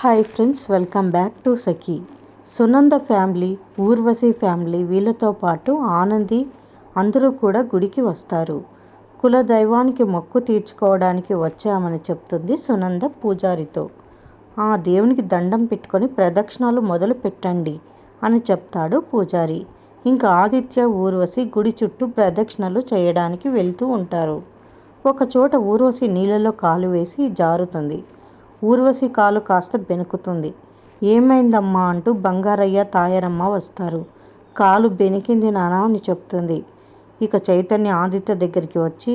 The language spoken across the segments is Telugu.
Hi friends, welcome back to Sakhi. Sunanda family, Urvashi family వీళ్ళతో పాటు ఆనంది అందరూ కూడా గుడికి వస్తారు. కుల దైవానికి మొక్కు తీర్చుకోవడానికి వచ్చామని చెప్తుంది సునంద పూజారితో. ఆ దేవునికి దండం పెట్టుకొని ప్రదక్షిణాలు మొదలు పెట్టండి అని చెప్తాడు పూజారి. ఇంకా ఆదిత్య, ఊర్వశి గుడి చుట్టూ ప్రదక్షిణలు చేయడానికి వెళ్తూ ఉంటారు. ఒకచోట ఊర్వశి నీళ్ళలో కాలు వేసి జారుతుంది. ఊర్వశి కాలు కాస్త బెణుకుతుంది. ఏమైందమ్మా అంటూ బంగారయ్య, తాయారమ్మ వస్తారు. కాలు బెణికింది నానా అని చెప్తుంది. ఇక చైతన్య ఆదిత్య దగ్గరికి వచ్చి,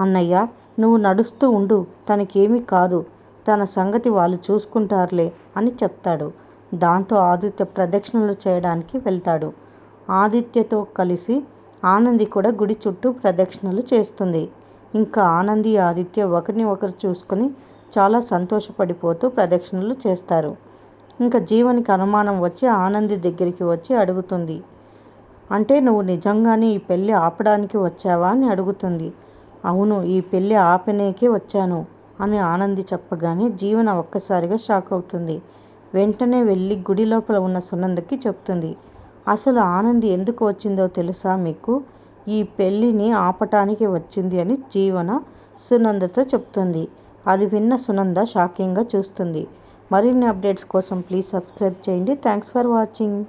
అన్నయ్య నువ్వు నడుస్తూ ఉండు, తనకేమీ కాదు, తన సంగతి వాళ్ళు చూసుకుంటారులే అని చెప్తాడు. దాంతో ఆదిత్య ప్రదక్షిణలు చేయడానికి వెళ్తాడు. ఆదిత్యతో కలిసి ఆనంది కూడా గుడి చుట్టూ ప్రదక్షిణలు చేస్తుంది. ఇంకా ఆనంది, ఆదిత్య ఒకరిని ఒకరు చూసుకొని చాలా సంతోషపడిపోతూ ప్రదక్షిణలు చేస్తారు. ఇంకా జీవనికి అనుమానం వచ్చి ఆనంది దగ్గరికి వచ్చి అడుగుతుంది, అంటే నువ్వు నిజంగానే ఈ పెళ్ళి ఆపడానికి వచ్చావా అని అడుగుతుంది. అవును, ఈ పెళ్ళి ఆపనేకే వచ్చాను అని ఆనంది చెప్పగానే జీవన ఒక్కసారిగా షాక్ అవుతుంది. వెంటనే వెళ్ళి గుడి లోపల ఉన్న సునందకి చెప్తుంది. అసలు ఆనంది ఎందుకు వచ్చిందో తెలుసా మీకు? ఈ పెళ్ళిని ఆపటానికి వచ్చింది అని జీవన సునందతో చెప్తుంది. అది విన్న సునంద షాకింగ్గా చూస్తుంది. మరిన్ని అప్డేట్స్ కోసం ప్లీజ్ సబ్స్క్రైబ్ చేయండి. Thanks for watching.